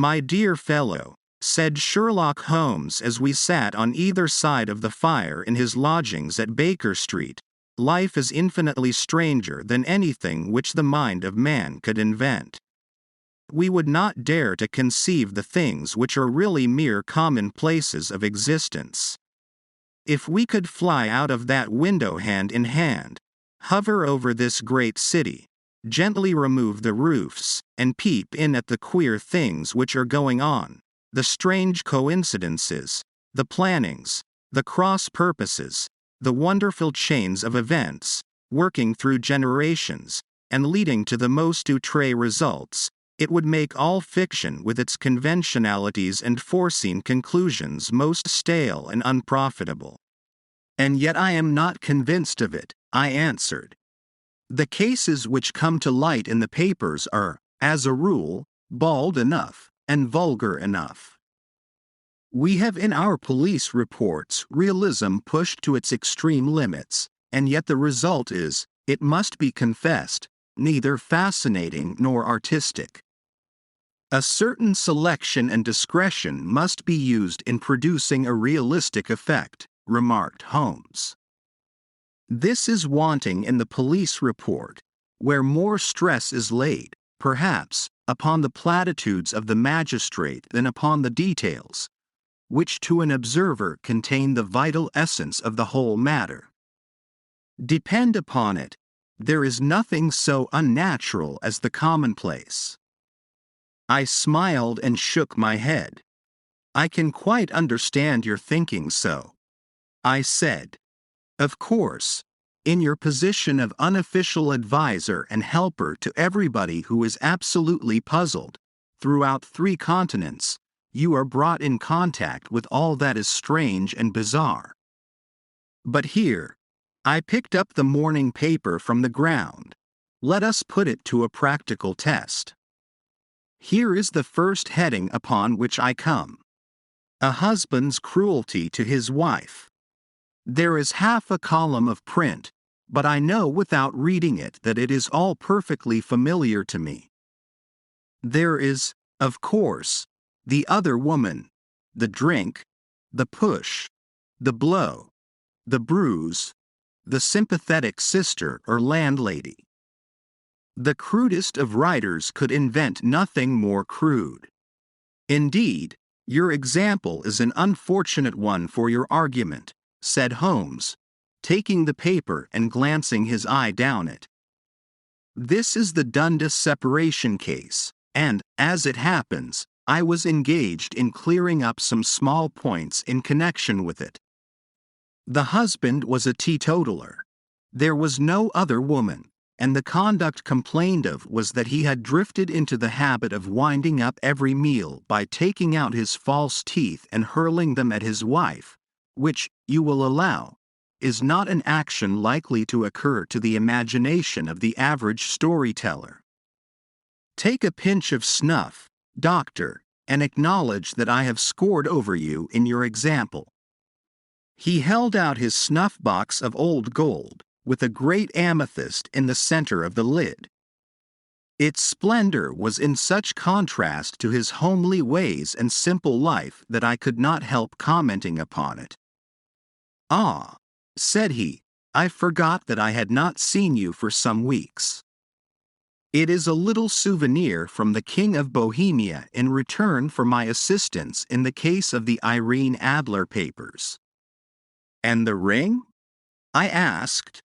"My dear fellow," said Sherlock Holmes as we sat on either side of the fire in his lodgings at Baker Street, "life is infinitely stranger than anything which the mind of man could invent. We would not dare to conceive the things which are really mere commonplaces of existence. If we could fly out of that window hand in hand, hover over this great city, gently remove the roofs, and peep in at the queer things which are going on, the strange coincidences, the plannings, the cross purposes, the wonderful chains of events, working through generations, and leading to the most outre results, it would make all fiction with its conventionalities and foreseen conclusions most stale and unprofitable." "And yet I am not convinced of it," I answered. "The cases which come to light in the papers are, as a rule, bald enough and vulgar enough. We have in our police reports realism pushed to its extreme limits, and yet the result is, it must be confessed, neither fascinating nor artistic. A certain selection and discretion must be used in producing a realistic effect," remarked Holmes. "This is wanting in the police report, where more stress is laid, perhaps, upon the platitudes of the magistrate than upon the details, which to an observer contain the vital essence of the whole matter. Depend upon it, there is nothing so unnatural as the commonplace." I smiled and shook my head. "I can quite understand your thinking so," I said. "Of course, in your position of unofficial advisor and helper to everybody who is absolutely puzzled, throughout 3 continents, you are brought in contact with all that is strange and bizarre. But here, I picked up the morning paper from the ground. Let us put it to a practical test. Here is the first heading upon which I come: A husband's cruelty to his wife. There is half a column of print, but I know without reading it that it is all perfectly familiar to me. There is, of course, the other woman, the drink, the push, the blow, the bruise, the sympathetic sister or landlady. The crudest of writers could invent nothing more crude. Indeed, your example is an unfortunate one for your argument," said Holmes, taking the paper and glancing his eye down it. "This is the Dundas separation case, and, as it happens, I was engaged in clearing up some small points in connection with it. The husband was a teetotaler. There was no other woman, and the conduct complained of was that he had drifted into the habit of winding up every meal by taking out his false teeth and hurling them at his wife, which, you will allow, is not an action likely to occur to the imagination of the average storyteller. Take a pinch of snuff, doctor, and acknowledge that I have scored over you in your example." He held out his snuff-box of old gold, with a great amethyst in the center of the lid. Its splendor was in such contrast to his homely ways and simple life that I could not help commenting upon it. "Ah," said he, "I forgot that I had not seen you for some weeks. It is a little souvenir from the King of Bohemia in return for my assistance in the case of the Irene Adler papers." "And the ring?" I asked,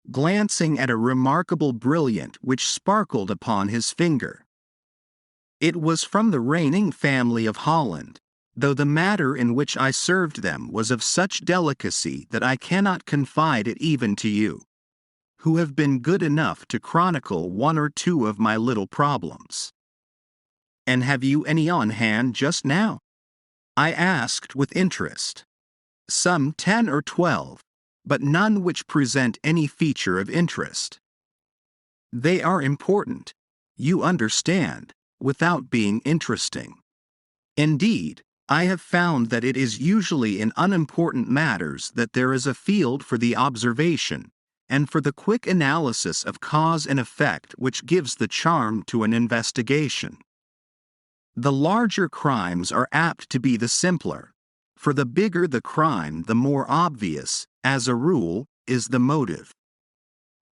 glancing at a remarkable brilliant which sparkled upon his finger. "It was from the reigning family of Holland, though the matter in which I served them was of such delicacy that I cannot confide it even to you, who have been good enough to chronicle 1 or 2 of my little problems." "And have you any on hand just now?" I asked with interest. "Some 10 or 12. But none which present any feature of interest. They are important, you understand, without being interesting. Indeed, I have found that it is usually in unimportant matters that there is a field for the observation, and for the quick analysis of cause and effect which gives the charm to an investigation." The larger crimes are apt to be the simpler. For the bigger the crime, the more obvious, as a rule, is the motive.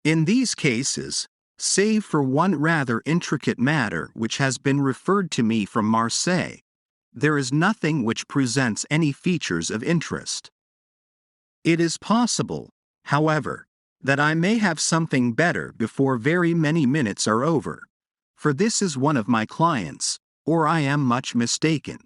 In these cases, save for one rather intricate matter which has been referred to me from Marseille, there is nothing which presents any features of interest. It is possible, however, that I may have something better before very many minutes are over, for this is one of my clients, or I am much mistaken.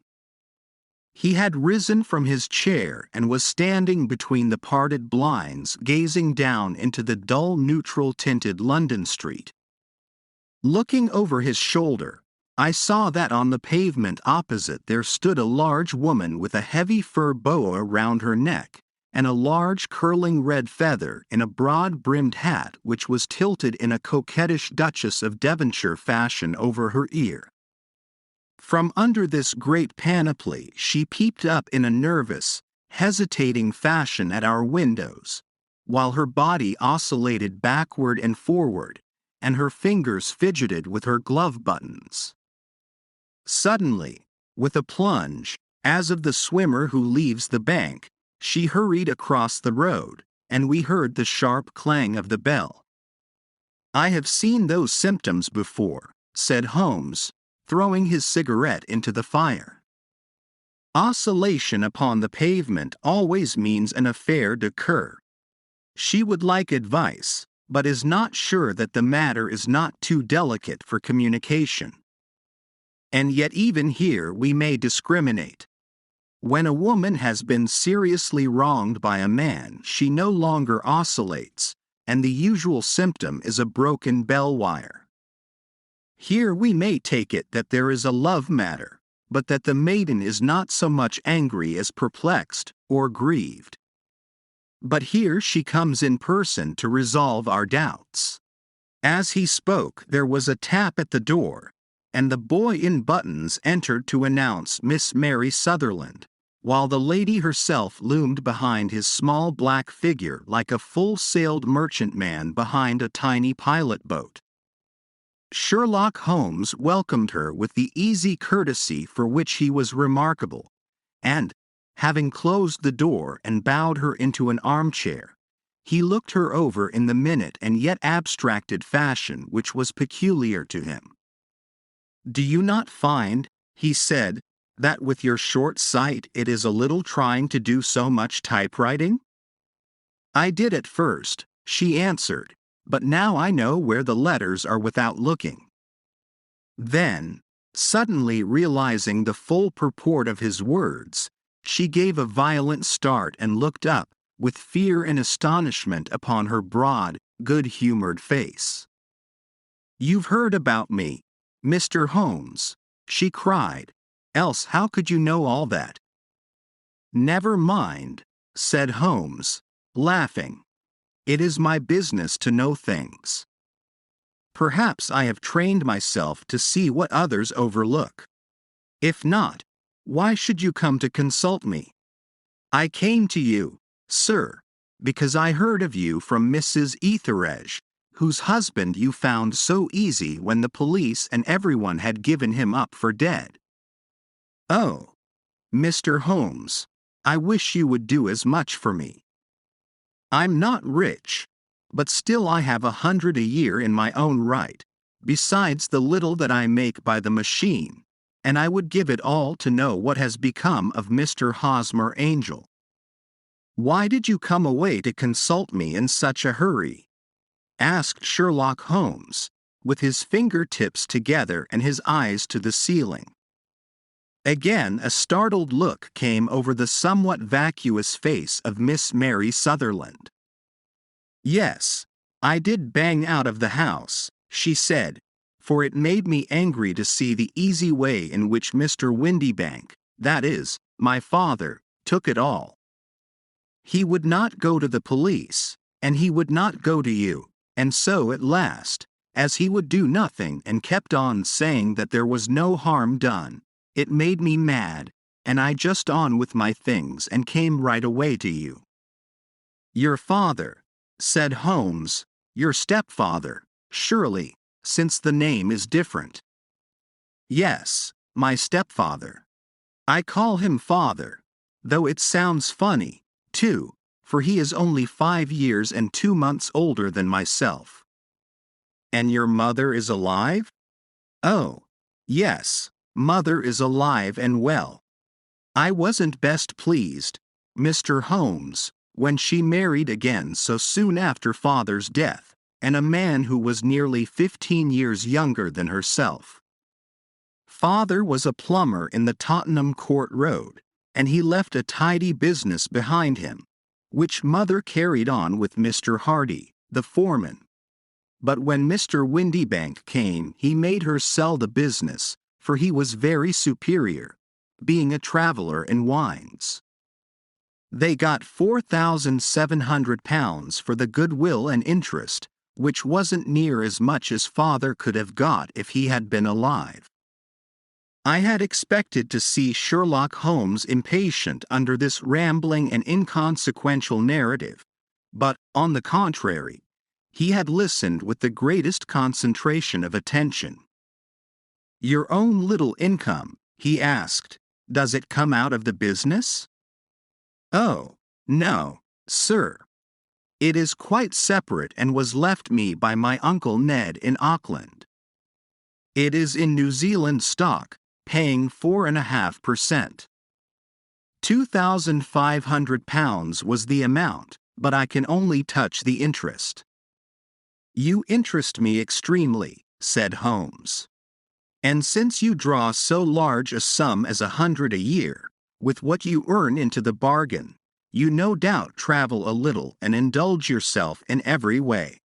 He had risen from his chair and was standing between the parted blinds, gazing down into the dull neutral-tinted London street. Looking over his shoulder, I saw that on the pavement opposite there stood a large woman with a heavy fur boa round her neck, and a large curling red feather in a broad-brimmed hat which was tilted in a coquettish Duchess of Devonshire fashion over her ear. From under this great panoply she peeped up in a nervous, hesitating fashion at our windows, while her body oscillated backward and forward, and her fingers fidgeted with her glove buttons. Suddenly, with a plunge, as of the swimmer who leaves the bank, she hurried across the road, and we heard the sharp clang of the bell. "I have seen those symptoms before," said Holmes, throwing his cigarette into the fire. "Oscillation upon the pavement always means an affaire de cœur. She would like advice, but is not sure that the matter is not too delicate for communication. And yet even here we may discriminate. When a woman has been seriously wronged by a man, she no longer oscillates, and the usual symptom is a broken bell wire. Here we may take it that there is a love matter, but that the maiden is not so much angry as perplexed or grieved. But here she comes in person to resolve our doubts." As he spoke, there was a tap at the door, and the boy in buttons entered to announce Miss Mary Sutherland, while the lady herself loomed behind his small black figure like a full-sailed merchantman behind a tiny pilot boat. Sherlock Holmes welcomed her with the easy courtesy for which he was remarkable, and, having closed the door and bowed her into an armchair, he looked her over in the minute and yet abstracted fashion which was peculiar to him. "Do you not find," he said, "that with your short sight it is a little trying to do so much typewriting?" "I did at first," she answered, "but now I know where the letters are without looking." Then, suddenly realizing the full purport of his words, she gave a violent start and looked up, with fear and astonishment upon her broad, good-humored face. "You've heard about me, Mr. Holmes," she cried, "else how could you know all that?" "Never mind," said Holmes, laughing. "It is my business to know things. Perhaps I have trained myself to see what others overlook. If not, why should you come to consult me? I came to you, sir, because I heard of you from Mrs. Etheredge, whose husband you found so easy when the police and everyone had given him up for dead. Oh, Mr. Holmes, I wish you would do as much for me. I'm not rich, but still I have 100 a year in my own right, besides the little that I make by the machine, and I would give it all to know what has become of Mr. Hosmer Angel. Why did you come away to consult me in such a hurry?" asked Sherlock Holmes, with his fingertips together and his eyes to the ceiling. Again a startled look came over the somewhat vacuous face of Miss Mary Sutherland. "Yes, I did bang out of the house," she said, "for it made me angry to see the easy way in which Mr. Windybank, that is, my father, took it all. He would not go to the police, and he would not go to you, and so at last, as he would do nothing and kept on saying that there was no harm done, it made me mad, and I just on with my things and came right away to you." "Your father," said Holmes, "your stepfather, surely, since the name is different." "Yes, my stepfather. I call him father, though it sounds funny, too, for he is only 5 years and 2 months older than myself. And your mother is alive? Oh, yes, mother is alive and well. I wasn't best pleased, Mr. Holmes, when she married again so soon after father's death, and a man who was nearly 15 years younger than herself. Father was a plumber in the Tottenham Court Road, and he left a tidy business behind him, which mother carried on with Mr. Hardy, the foreman. But when Mr. Windybank came, he made her sell the business, for he was very superior, being a traveller in wines. They got £4,700 for the goodwill and interest, which wasn't near as much as father could have got if he had been alive. I had expected to see Sherlock Holmes impatient under this rambling and inconsequential narrative, but, on the contrary, he had listened with the greatest concentration of attention. "Your own little income," he asked, "does it come out of the business?" "Oh, no, sir. It is quite separate and was left me by my Uncle Ned in Auckland. It is in New Zealand stock, paying 4.5%. £2,500 was the amount, but I can only touch the interest." "You interest me extremely," said Holmes. "And since you draw so large a sum as 100 a year, with what you earn into the bargain, you no doubt travel a little and indulge yourself in every way.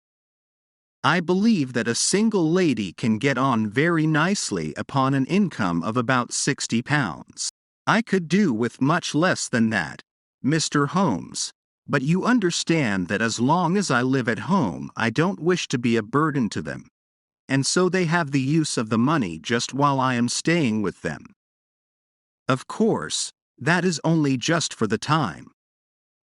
I believe that a single lady can get on very nicely upon an income of about £60. I could do with much less than that, Mr. Holmes, but you understand that as long as I live at home I don't wish to be a burden to them, and so they have the use of the money just while I am staying with them. Of course, that is only just for the time.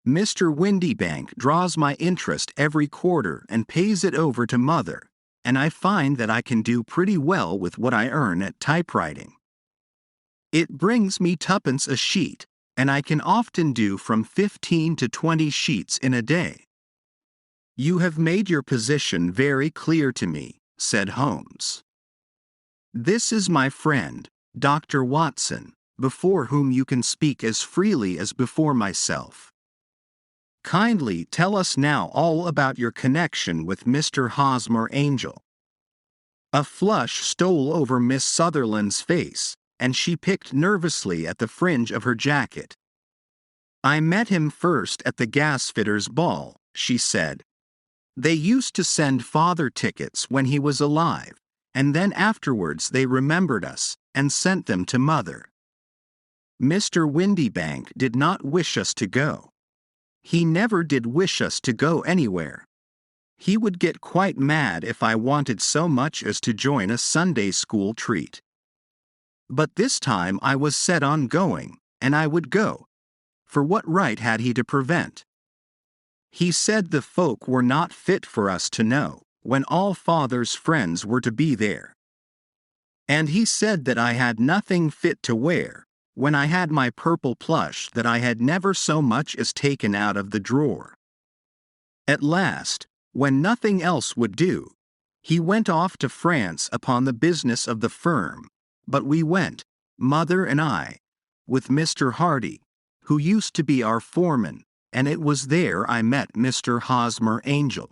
Mr. Windybank draws my interest every quarter and pays it over to mother, and I find that I can do pretty well with what I earn at typewriting. It brings me twopence a sheet, and I can often do from 15 to 20 sheets in a day." "You have made your position very clear to me," said Holmes. "This is my friend, Dr. Watson, before whom you can speak as freely as before myself. Kindly tell us now all about your connection with Mr. Hosmer Angel." A flush stole over Miss Sutherland's face, and she picked nervously at the fringe of her jacket. "I met him first at the gasfitters' ball," she said. "They used to send father tickets when he was alive, and then afterwards they remembered us, and sent them to mother. Mr. Windybank did not wish us to go. He never did wish us to go anywhere. He would get quite mad if I wanted so much as to join a Sunday school treat. But this time I was set on going, and I would go. For what right had he to prevent? He said the folk were not fit for us to know, when all father's friends were to be there. And he said that I had nothing fit to wear, when I had my purple plush that I had never so much as taken out of the drawer. At last, when nothing else would do, he went off to France upon the business of the firm, but we went, mother and I, with Mr. Hardy, who used to be our foreman, and it was there I met Mr. Hosmer Angel."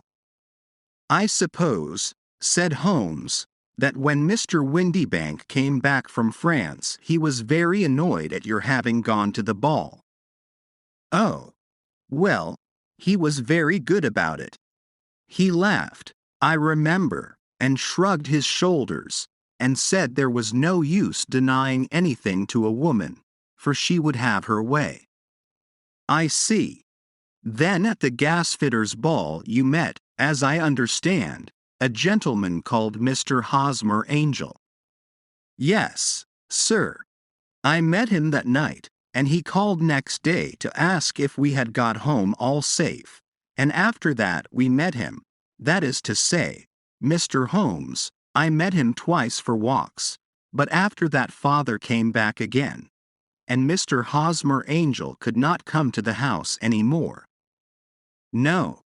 "I suppose," said Holmes, "that when Mr. Windybank came back from France he was very annoyed at your having gone to the ball." "Oh, well, he was very good about it. He laughed, I remember, and shrugged his shoulders, and said there was no use denying anything to a woman, for she would have her way." "I see. Then at the gasfitters' ball you met, as I understand, a gentleman called Mr. Hosmer Angel." "Yes, sir. I met him that night, and he called next day to ask if we had got home all safe, and after that we met him, that is to say, Mr. Holmes, I met him twice for walks, But after that father came back again, and Mr. Hosmer Angel could not come to the house any more. No.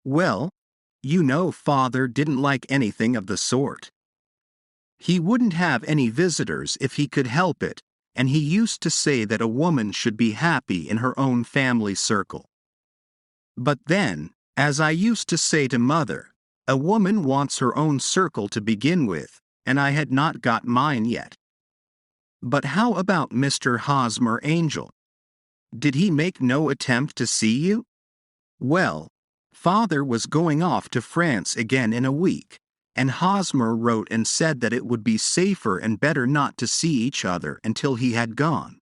Well, you know father didn't like anything of the sort. He wouldn't have any visitors if he could help it, and he used to say that a woman should be happy in her own family circle. But then, as I used to say to mother, a woman wants her own circle to begin with, and I had not got mine yet. But how about Mr. Hosmer Angel? Did he make no attempt to see you? Well, father was going off to France again in a week, and Hosmer wrote and said that it would be safer and better not to see each other until he had gone.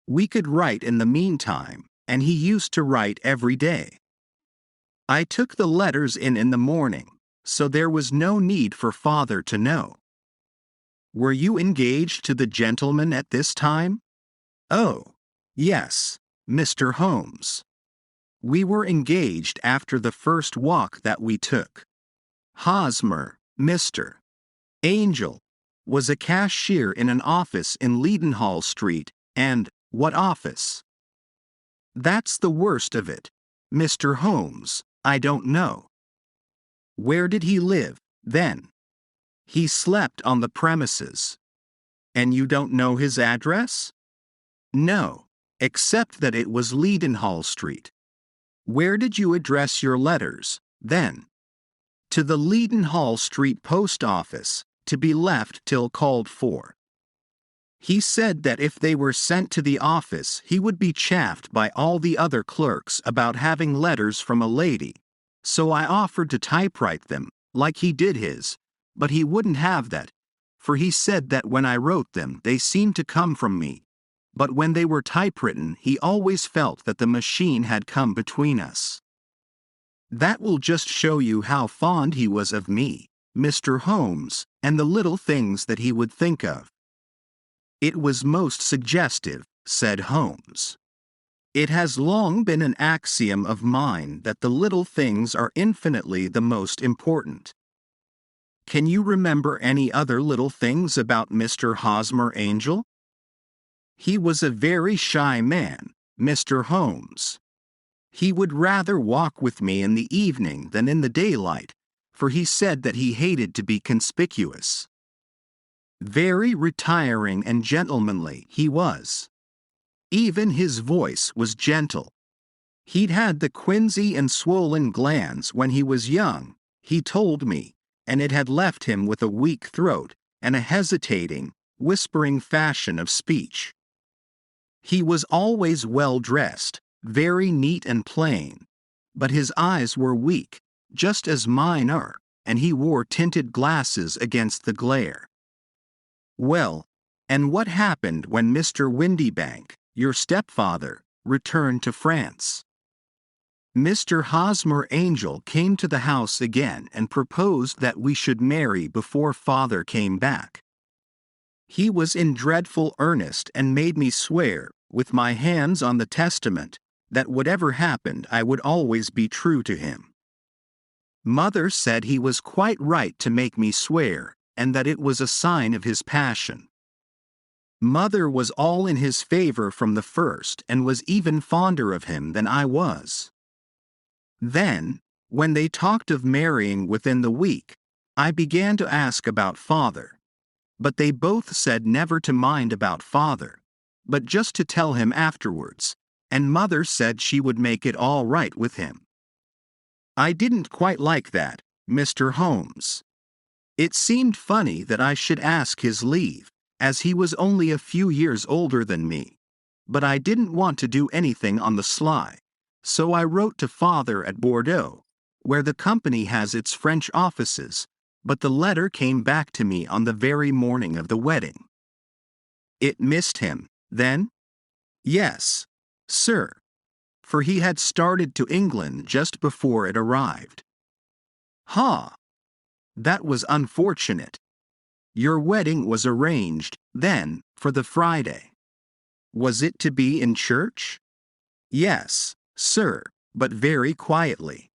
We could write in the meantime, and he used to write every day. I took the letters in the morning, so there was no need for father to know. Were you engaged to the gentleman at this time? Oh, yes, Mr. Holmes. We were engaged after the first walk that we took. Hosmer, Mr. Angel, was a cashier in an office in Leadenhall Street, and what office? That's the worst of it, Mr. Holmes, I don't know. Where did he live, then? He slept on the premises. And you don't know his address? No, except that it was Leadenhall Street. Where did you address your letters, then? To the Leadenhall Street post office, to be left till called for. He said that if they were sent to the office he would be chaffed by all the other clerks about having letters from a lady, so I offered to typewrite them, like he did his, but he wouldn't have that, for he said that when I wrote them they seemed to come from me, but when they were typewritten he always felt that the machine had come between us. That will just show you how fond he was of me, Mr. Holmes, and the little things that he would think of. It was most suggestive, said Holmes. It has long been an axiom of mine that the little things are infinitely the most important. Can you remember any other little things about Mr. Hosmer Angel? He was a very shy man, Mr. Holmes. He would rather walk with me in the evening than in the daylight, for he said that he hated to be conspicuous. Very retiring and gentlemanly he was. Even his voice was gentle. He'd had the quinsy and swollen glands when he was young, he told me, and it had left him with a weak throat and a hesitating, whispering fashion of speech. He was always well dressed, very neat and plain, but his eyes were weak, just as mine are, and he wore tinted glasses against the glare. Well, and what happened when Mr. Windybank, your stepfather, returned to France? Mr. Hosmer Angel came to the house again and proposed that we should marry before father came back. He was in dreadful earnest and made me swear, with my hands on the testament, that whatever happened I would always be true to him. Mother said he was quite right to make me swear, and that it was a sign of his passion. Mother was all in his favor from the first and was even fonder of him than I was. Then, when they talked of marrying within the week, I began to ask about father. But they both said never to mind about father, but just to tell him afterwards, and mother said she would make it all right with him. I didn't quite like that, Mr. Holmes. It seemed funny that I should ask his leave, as he was only a few years older than me, but I didn't want to do anything on the sly, so I wrote to father at Bordeaux, where the company has its French offices, but the letter came back to me on the very morning of the wedding. It missed him, then? Yes, sir, for he had started to England just before it arrived. Ha! That was unfortunate. Your wedding was arranged, then, for the Friday. Was it to be in church? Yes, sir, but very quietly.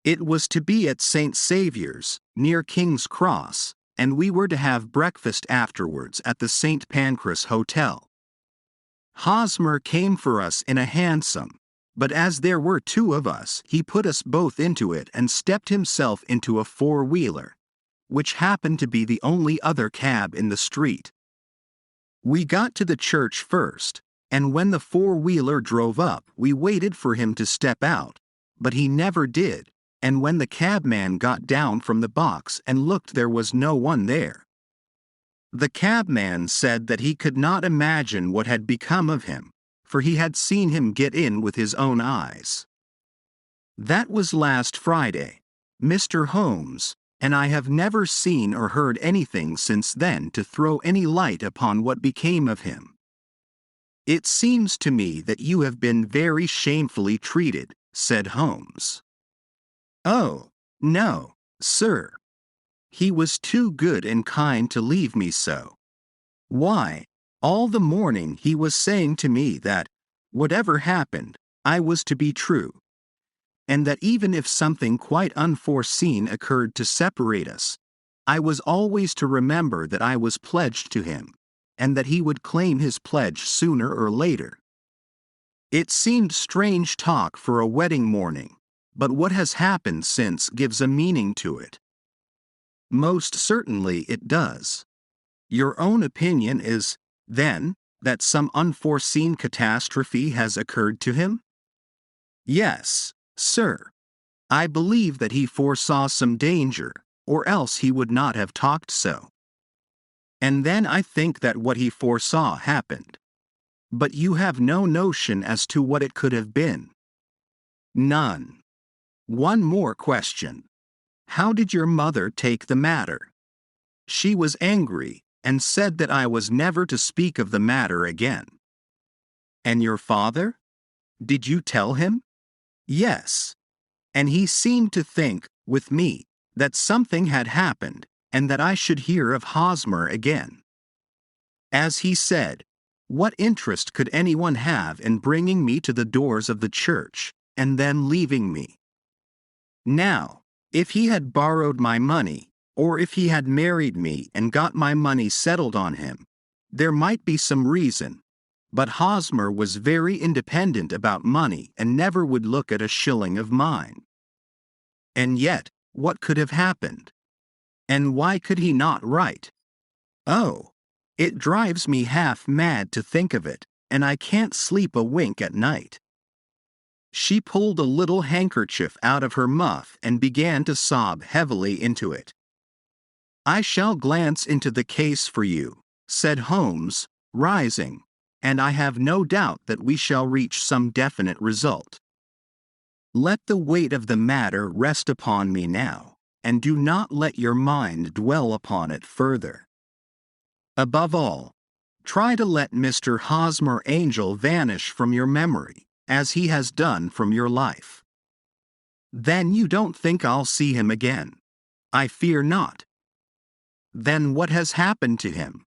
It was to be at St. Saviour's, near King's Cross, and we were to have breakfast afterwards at the St. Pancras Hotel. Hosmer came for us in a hansom, but as there were two of us, he put us both into it and stepped himself into a four-wheeler, which happened to be the only other cab in the street. We got to the church first, and when the four-wheeler drove up, we waited for him to step out, but he never did, and when the cabman got down from the box and looked, there was no one there. The cabman said that he could not imagine what had become of him, for he had seen him get in with his own eyes. That was last Friday, Mr. Holmes, and I have never seen or heard anything since then to throw any light upon what became of him. It seems to me that you have been very shamefully treated, said Holmes. Oh, no, sir. He was too good and kind to leave me so. Why, all the morning he was saying to me that, whatever happened, I was to be true, and that even if something quite unforeseen occurred to separate us, I was always to remember that I was pledged to him, and that he would claim his pledge sooner or later. It seemed strange talk for a wedding morning, but what has happened since gives a meaning to it. Most certainly it does. Your own opinion is, then, that some unforeseen catastrophe has occurred to him? Yes, sir. I believe that he foresaw some danger, or else he would not have talked so. And then I think that what he foresaw happened. But you have no notion as to what it could have been. None. One more question. How did your mother take the matter? She was angry, and said that I was never to speak of the matter again. And your father? Did you tell him? Yes. And he seemed to think, with me, that something had happened, and that I should hear of Hosmer again. As he said, what interest could anyone have in bringing me to the doors of the church, and then leaving me? Now, if he had borrowed my money, or if he had married me and got my money settled on him, there might be some reason, but Hosmer was very independent about money and never would look at a shilling of mine. And yet, what could have happened? And why could he not write? Oh, it drives me half mad to think of it, and I can't sleep a wink at night. She pulled a little handkerchief out of her muff and began to sob heavily into it. I shall glance into the case for you, said Holmes, rising, and I have no doubt that we shall reach some definite result. Let the weight of the matter rest upon me now, and do not let your mind dwell upon it further. Above all, try to let Mr. Hosmer Angel vanish from your memory, as he has done from your life. Then you don't think I'll see him again? I fear not. Then what has happened to him?